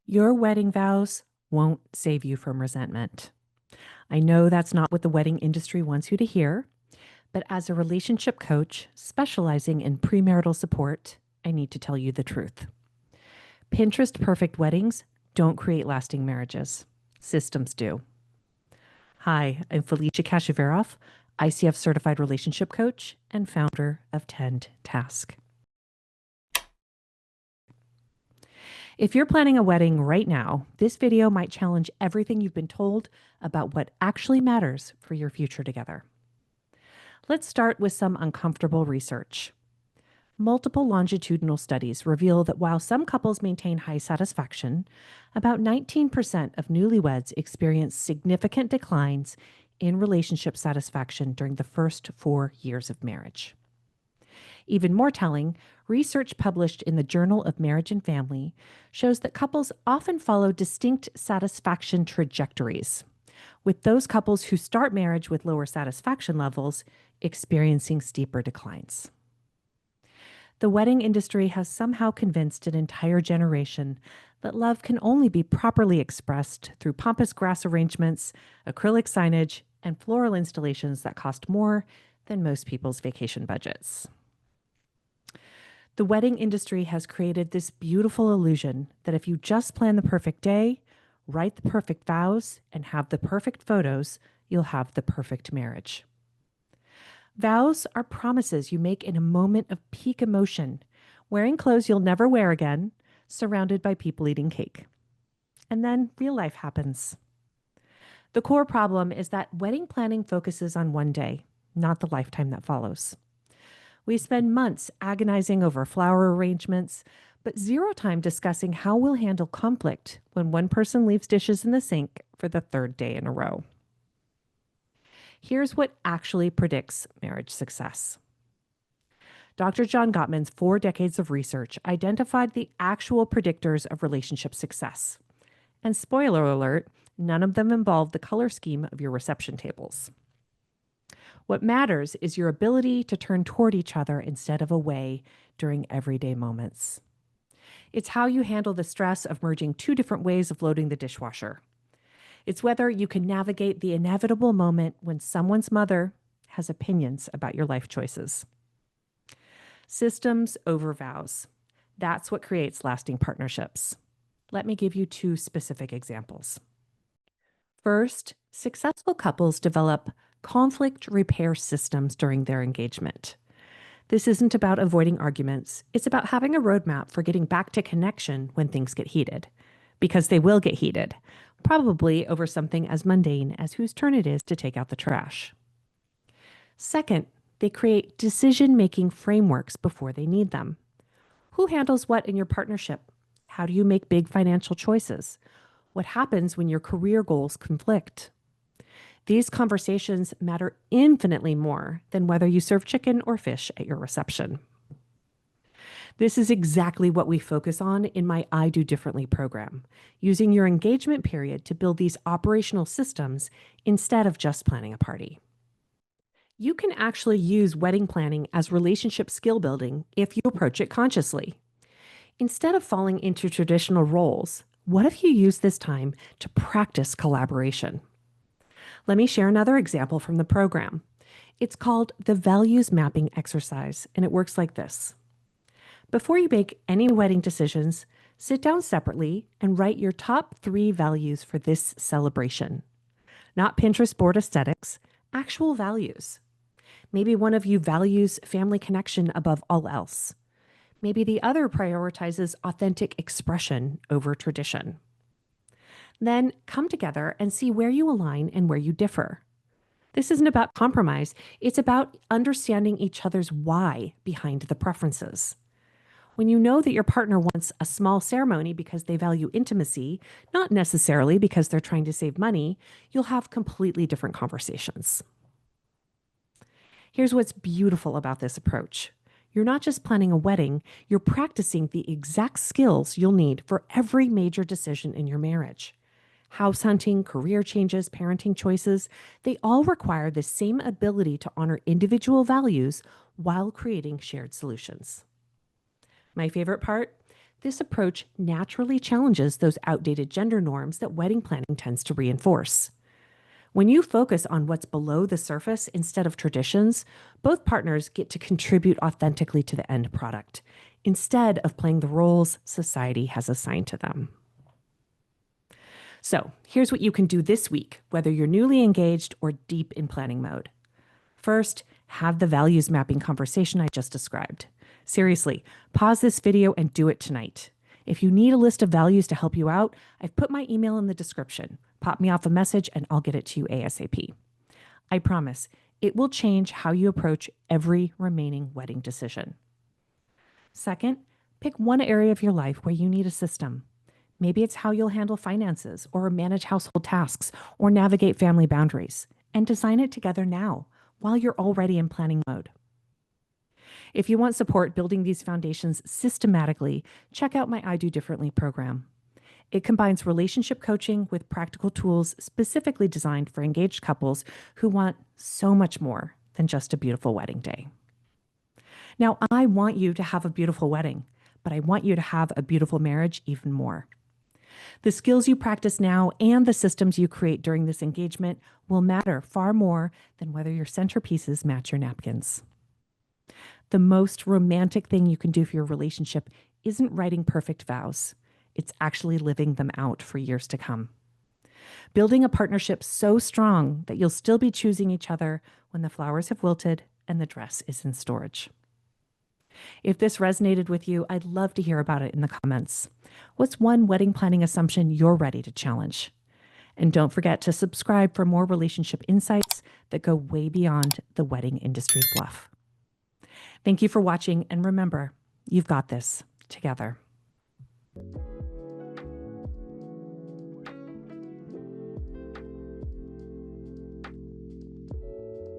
Your wedding vows won't save you from resentment. I know that's not what the wedding industry wants you to hear, but as a relationship coach specializing in premarital support, I need to tell you the truth. Pinterest perfect weddings don't create lasting marriages. Systems do. Hi, I'm Felicia Kashivaroff, ICF certified relationship coach and founder of Tend Task. If you're planning a wedding right now, this video might challenge everything you've been told about what actually matters for your future together. Let's start with some uncomfortable research. Multiple longitudinal studies reveal that while some couples maintain high satisfaction, about 19% of newlyweds experience significant declines in relationship satisfaction during the first 4 years of marriage. Even more telling, research published in the Journal of Marriage and Family shows that couples often follow distinct satisfaction trajectories, with those couples who start marriage with lower satisfaction levels experiencing steeper declines. The wedding industry has somehow convinced an entire generation that love can only be properly expressed through pompous grass arrangements, acrylic signage, and floral installations that cost more than most people's vacation budgets. The wedding industry has created this beautiful illusion that if you just plan the perfect day, write the perfect vows, and have the perfect photos, you'll have the perfect marriage. Vows are promises you make in a moment of peak emotion, wearing clothes you'll never wear again, surrounded by people eating cake. And then real life happens. The core problem is that wedding planning focuses on one day, not the lifetime that follows. We spend months agonizing over flower arrangements, but zero time discussing how we'll handle conflict when one person leaves dishes in the sink for the third day in a row. Here's what actually predicts marriage success. Dr. John Gottman's 4 decades of research identified the actual predictors of relationship success. And spoiler alert, none of them involve the color scheme of your reception tables. What matters is your ability to turn toward each other instead of away during everyday moments. It's how you handle the stress of merging 2 different ways of loading the dishwasher. It's whether you can navigate the inevitable moment when someone's mother has opinions about your life choices. Systems over vows. That's what creates lasting partnerships. Let me give you 2 specific examples. First, successful couples develop conflict repair systems during their engagement. This isn't about avoiding arguments. It's about having a roadmap for getting back to connection when things get heated. Because they will get heated, probably over something as mundane as whose turn it is to take out the trash. Second, they create decision-making frameworks before they need them. Who handles what in your partnership? How do you make big financial choices? What happens when your career goals conflict? These conversations matter infinitely more than whether you serve chicken or fish at your reception. This is exactly what we focus on in my I Do Differently program, using your engagement period to build these operational systems instead of just planning a party. You can actually use wedding planning as relationship skill building if you approach it consciously. Instead of falling into traditional roles, what if you use this time to practice collaboration? Let me share another example from the program. It's called the values mapping exercise, and it works like this. Before you make any wedding decisions, sit down separately and write your top 3 values for this celebration. Not Pinterest board aesthetics, actual values. Maybe one of you values family connection above all else. Maybe the other prioritizes authentic expression over tradition. Then come together and see where you align and where you differ. This isn't about compromise. It's about understanding each other's why behind the preferences. When you know that your partner wants a small ceremony because they value intimacy, not necessarily because they're trying to save money, you'll have completely different conversations. Here's what's beautiful about this approach. You're not just planning a wedding, you're practicing the exact skills you'll need for every major decision in your marriage. House hunting, career changes, parenting choices, they all require the same ability to honor individual values while creating shared solutions. My favorite part? This approach naturally challenges those outdated gender norms that wedding planning tends to reinforce. When you focus on what's below the surface instead of traditions, both partners get to contribute authentically to the end product, instead of playing the roles society has assigned to them. So, here's what you can do this week, whether you're newly engaged or deep in planning mode. First, have the values mapping conversation I just described. Seriously, pause this video and do it tonight. If you need a list of values to help you out, I've put my email in the description. Pop me off a message and I'll get it to you ASAP. I promise, it will change how you approach every remaining wedding decision. Second, pick one area of your life where you need a system. Maybe it's how you'll handle finances or manage household tasks or navigate family boundaries, and design it together now while you're already in planning mode. If you want support building these foundations systematically, check out my I Do Differently program. It combines relationship coaching with practical tools specifically designed for engaged couples who want so much more than just a beautiful wedding day. Now, I want you to have a beautiful wedding, but I want you to have a beautiful marriage even more. The skills you practice now and the systems you create during this engagement will matter far more than whether your centerpieces match your napkins. The most romantic thing you can do for your relationship isn't writing perfect vows. It's actually living them out for years to come. Building a partnership so strong that you'll still be choosing each other when the flowers have wilted and the dress is in storage. If this resonated with you, I'd love to hear about it in the comments. What's one wedding planning assumption you're ready to challenge? And don't forget to subscribe for more relationship insights that go way beyond the wedding industry fluff. Thank you for watching, and remember, you've got this together.